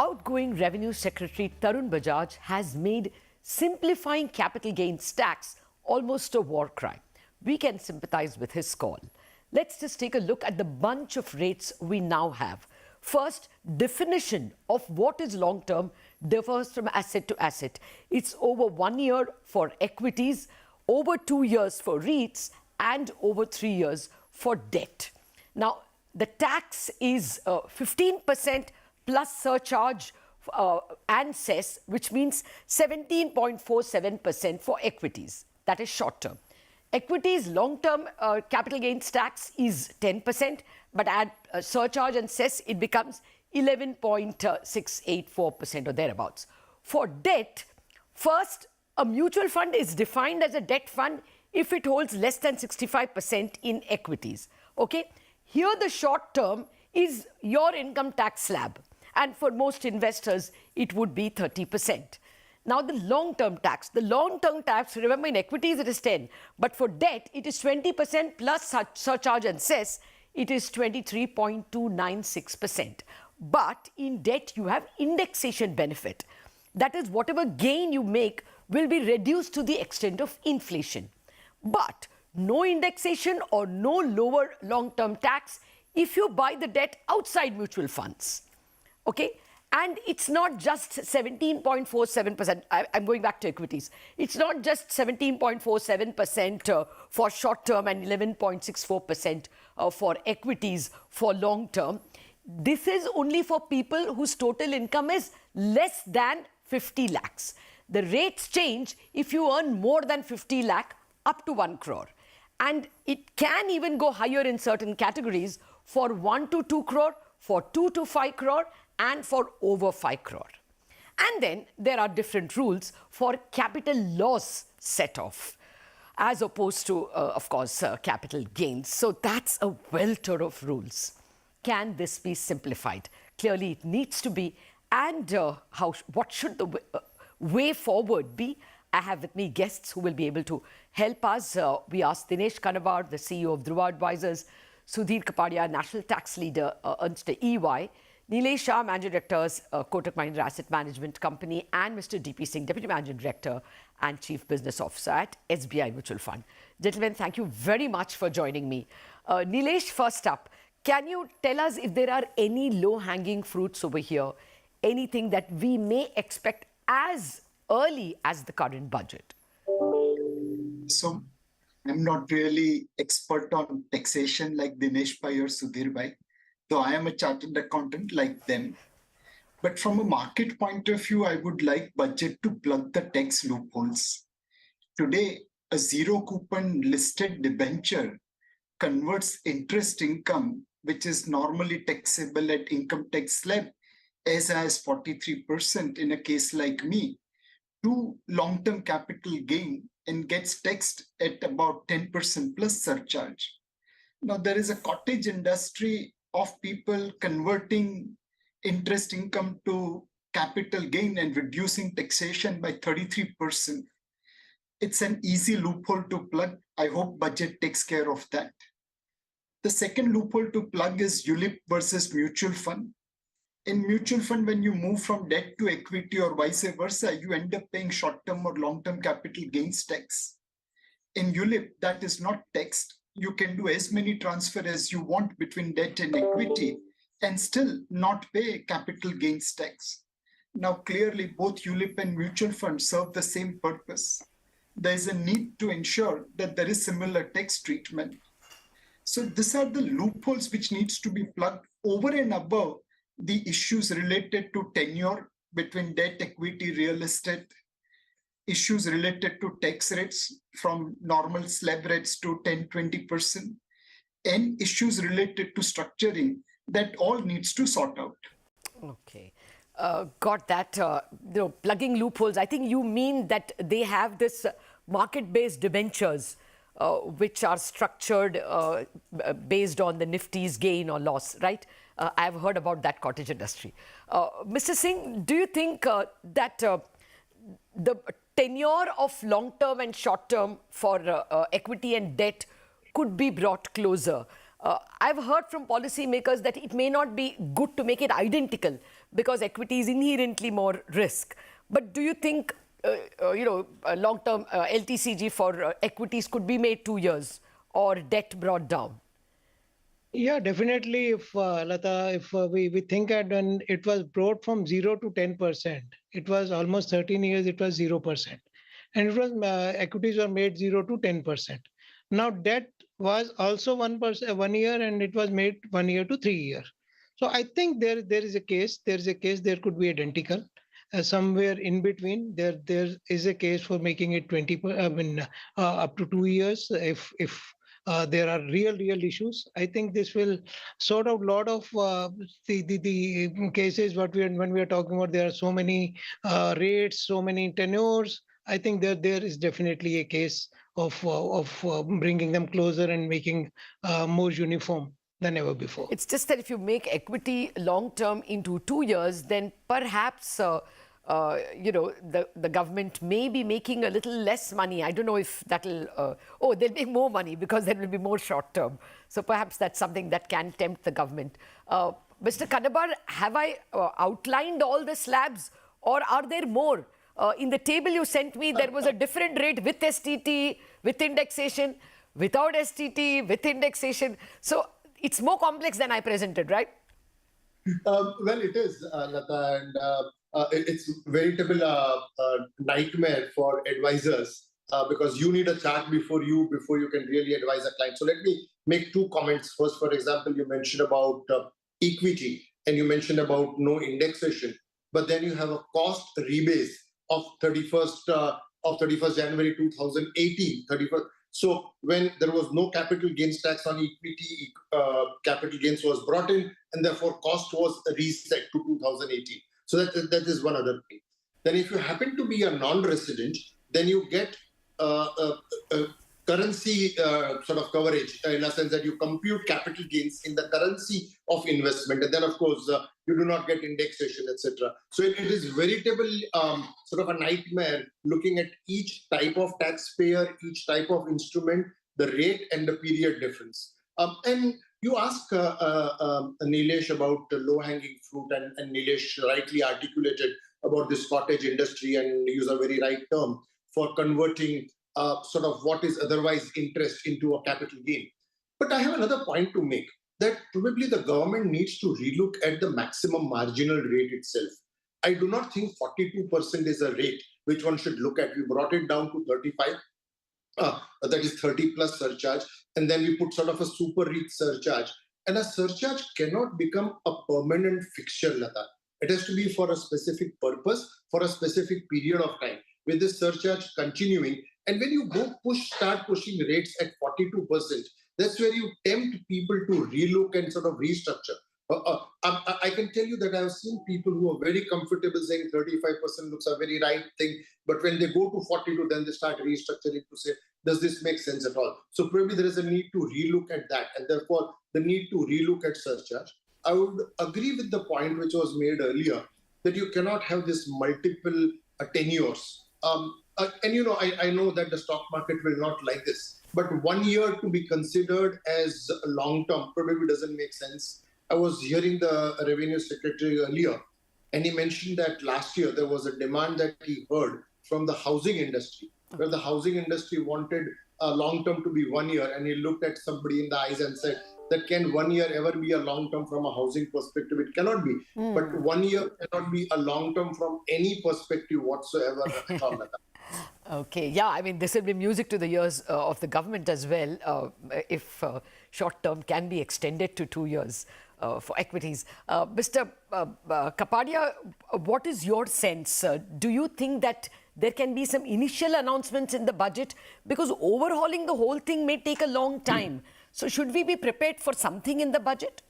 Outgoing Revenue Secretary Tarun Bajaj has made simplifying capital gains tax almost a war cry. We can sympathize with his call. Let's just take a look at the bunch of rates we now have. First, definition of what is long-term differs from asset to asset. It's over 1 year for equities, over 2 years for REITs, and over 3 years for debt. Now, the tax is 15% plus surcharge and cess, which means 17.47% for equities. That is short term. Equities long-term capital gains tax is 10%, but add surcharge and cess, it becomes 11.684% or thereabouts. For debt, first, a mutual fund is defined as a debt fund if it holds less than 65% in equities. Okay? Here, the short term is your income tax slab. And for most investors, it would be 30%. Now, the long-term tax. The long-term tax, remember, in equities, it is 10. But for debt, it is 20% plus surcharge and cess. It is 23.296%. But in debt, you have indexation benefit. That is, whatever gain you make will be reduced to the extent of inflation. But no indexation or no lower long-term tax if you buy the debt outside mutual funds. Okay? And it's not just 17.47%. I'm going back to equities. It's not just 17.47% for short term and 11.64% for equities for long term. This is only for people whose total income is less than 50 lakhs. The rates change if you earn more than 50 lakh up to 1 crore. And it can even go higher in certain categories for 1 to 2 crore, for 2 to 5 crore, and for over 5 crore. And then there are different rules for capital loss set-off, as opposed to, of course, capital gains. So that's a welter of rules. Can this be simplified? Clearly, it needs to be. And what should the way forward be? I have with me guests who will be able to help us. We asked Dinesh Kanabar, the CEO of Dhruva Advisors, Sudhir Kapadia, National Tax Leader, Ernst & EY, Nilesh Shah, Managing Director, Kotak Mahindra Asset Management Company, and Mr. D.P. Singh, Deputy Managing Director and Chief Business Officer at SBI Mutual Fund. Gentlemen, thank you very much for joining me. Nilesh, first up, can you tell us if there are any low-hanging fruits over here, anything that we may expect as early as the current budget? So, I'm not really expert on taxation like Dinesh Bhai or Sudhir Bhai, though I am a chartered accountant like them. But from a market point of view, I would like budget to plug the tax loopholes. Today, a zero coupon listed debenture converts interest income, which is normally taxable at income tax slab, as high as 43% in a case like me, to long-term capital gain and gets taxed at about 10% plus surcharge. Now, there is a cottage industry of people converting interest income to capital gain and reducing taxation by 33%. It's an easy loophole to plug. I hope budget takes care of that. The second loophole to plug is ULIP versus mutual fund. In mutual fund, when you move from debt to equity or vice versa, you end up paying short-term or long-term capital gains tax. In ULIP, that is not taxed. You can do as many transfers as you want between debt and equity and still not pay capital gains tax. Now, clearly, both ULIP and mutual funds serve the same purpose. There is a need to ensure that there is similar tax treatment. So these are the loopholes which needs to be plugged over and above the issues related to tenure between debt, equity, real estate, issues related to tax rates from normal slab rates to 10-20%, and issues related to structuring that all needs to sort out. Okay. Got that. Plugging loopholes. I think you mean that they have this market-based debentures which are structured based on the Nifty's gain or loss, right? I've heard about that cottage industry. Mr. Singh, do you think that the tenure of long-term and short-term for equity and debt could be brought closer? I've heard from policymakers that it may not be good to make it identical because equity is inherently more risk. But do you think, a long-term LTCG for equities could be made 2 years or debt brought down? Yeah, definitely. If Lata, if we think at when it was brought from 0 to 10%, it was almost 13 years. It was 0%, and it was equities were made 0 to 10%. Now debt was also 1%, 1 year, and it was made 1 year to 3 year. So I think there is a case. There is a case. There could be identical. Somewhere in between, there is a case for making it 20. I mean, up to 2 years if there are real issues. I think this will sort out a lot of the cases. What when we are talking about, there are so many rates, so many tenures. I think there is definitely a case of bringing them closer and making more uniform than ever before. It's just that if you make equity long-term into 2 years, then perhaps the government may be making a little less money. I don't know if that'll, they'll make more money because there will be more short-term. So perhaps that's something that can tempt the government. Mr. Kanabar, have I outlined all the slabs, or are there more? In the table you sent me, there was a different rate with STT, with indexation, without STT, with indexation. So it's more complex than I presented, right? Well, it is, Lata, and it's veritable nightmare for advisors because you need a chart before you can really advise a client. So let me make two comments. First, for example, you mentioned about equity and you mentioned about no indexation, but then you have a cost rebase of 31st January 2018. So when there was no capital gains tax on equity, capital gains was brought in, and therefore cost was reset to 2018. So that is one other thing. Then if you happen to be a non-resident, then you get currency sort of coverage in a sense that you compute capital gains in the currency of investment. And then, of course, you do not get indexation, etc. So it is veritable sort of a nightmare looking at each type of taxpayer, each type of instrument, the rate and the period difference. And you ask Nilesh about the low-hanging fruit, and Nilesh rightly articulated about this cottage industry and use a very right term for converting sort of what is otherwise interest into a capital gain. But I have another point to make, that probably the government needs to relook at the maximum marginal rate itself. I do not think 42% is a rate which one should look at. We brought it down to 35. That is 30 plus surcharge. And then we put sort of a super rich surcharge. And a surcharge cannot become a permanent fixture, Lata. It has to be for a specific purpose, for a specific period of time, with this surcharge continuing. And when you start pushing rates at 42%, that's where you tempt people to relook and sort of restructure. I can tell you that I've seen people who are very comfortable saying 35% looks a very right thing, but when they go to 42, then they start restructuring to say, does this make sense at all? So probably there is a need to relook at that, and therefore the need to relook at surcharge. I would agree with the point which was made earlier, that you cannot have this multiple tenures. And I know that the stock market will not like this, but 1 year to be considered as long-term probably doesn't make sense. I was hearing the revenue secretary earlier, and he mentioned that last year there was a demand that he heard from the housing industry, where the housing industry wanted long-term to be 1 year, and he looked at somebody in the eyes and said, that can 1 year ever be a long-term from a housing perspective? It cannot be. But 1 year cannot be a long-term from any perspective whatsoever. Okay, yeah, I mean, this will be music to the ears of the government as well, if short-term can be extended to 2 years for equities. Mr. Kapadia, what is your sense? Do you think that there can be some initial announcements in the budget? Because overhauling the whole thing may take a long time. So should we be prepared for something in the budget?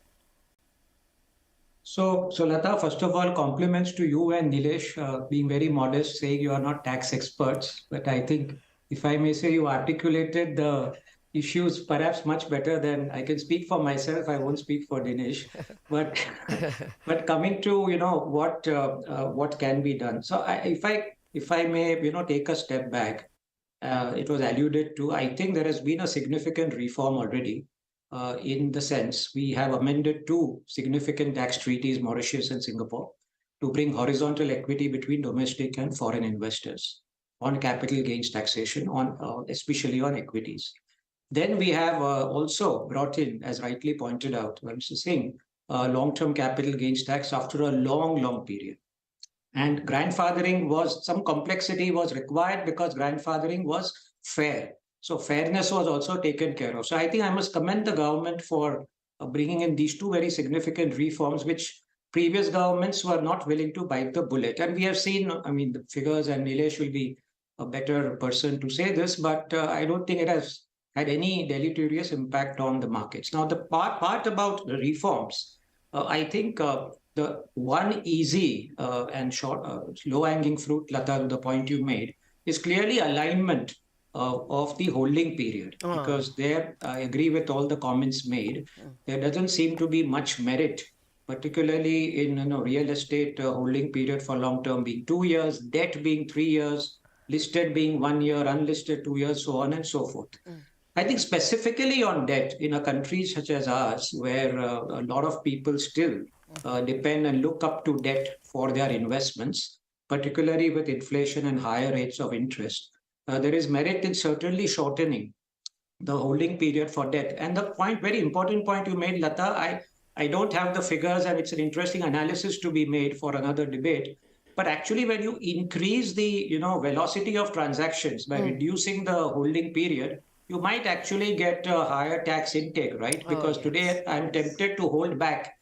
So Lata, first of all, compliments to you and Nilesh, being very modest, saying you are not tax experts. But I think, if I may say, you articulated the issues perhaps much better than I can speak for myself. I won't speak for Dinesh. But coming to what can be done. So if I may take a step back, it was alluded to. I think there has been a significant reform already. in the sense we have amended two significant tax treaties, Mauritius and Singapore, to bring horizontal equity between domestic and foreign investors on capital gains taxation, on especially on equities. Then we have also brought in, as rightly pointed out by Mr. Singh, long-term capital gains tax after a long period. And grandfathering was, some complexity was required because grandfathering was fair. So fairness was also taken care of. So I think I must commend the government for bringing in these two very significant reforms, which previous governments were not willing to bite the bullet. And we have seen, I mean, the figures, and Nilesh will be a better person to say this, but I don't think it has had any deleterious impact on the markets. Now, the part about the reforms, I think the one easy and short, low-hanging fruit, Lata, the point you made, is clearly alignment of the holding period. Because there, I agree with all the comments made. There doesn't seem to be much merit, particularly in real estate holding period for long term being 2 years, debt being 3 years, listed being 1 year, unlisted 2 years, so on and so forth. I think specifically on debt in a country such as ours, where a lot of people still depend and look up to debt for their investments, particularly with inflation and higher rates of interest, there is merit in certainly shortening the holding period for debt. And the point, very important point you made, Lata, I don't have the figures, and it's an interesting analysis to be made for another debate. But actually, when you increase the velocity of transactions by reducing the holding period, you might actually get a higher tax intake, right? Because today I'm tempted to hold back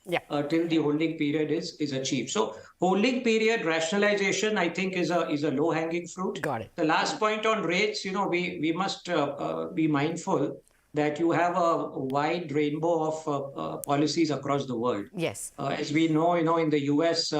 till the holding period is achieved. So holding period rationalization, I think, is a low-hanging fruit. Got it. The last point on rates, we must be mindful that you have a wide rainbow of policies across the world. Yes. As we know, in the US,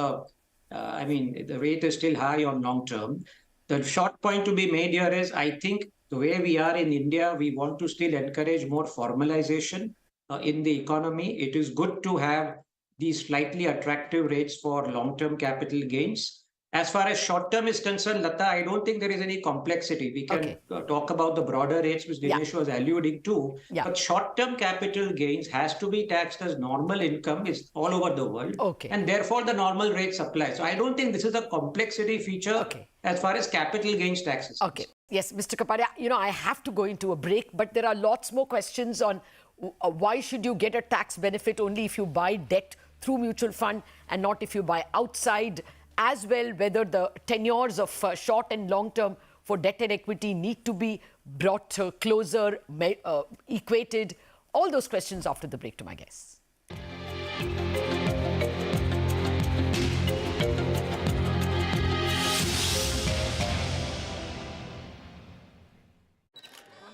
I mean, the rate is still high on long term. The short point to be made here is, I think, the way we are in India, we want to still encourage more formalization in the economy. It is good to have these slightly attractive rates for long-term capital gains. As far as short-term is concerned, Lata, I don't think there is any complexity. We can talk about the broader rates, which Dinesh was alluding to. But short-term capital gains has to be taxed as normal income is all over the world. And therefore, the normal rates apply. So I don't think this is a complexity feature as far as capital gains taxes. Yes, Mr. Kapadia, I have to go into a break, but there are lots more questions on why should you get a tax benefit only if you buy debt through mutual fund and not if you buy outside, as well whether the tenures of short and long term for debt and equity need to be brought closer, equated. All those questions after the break to my guests.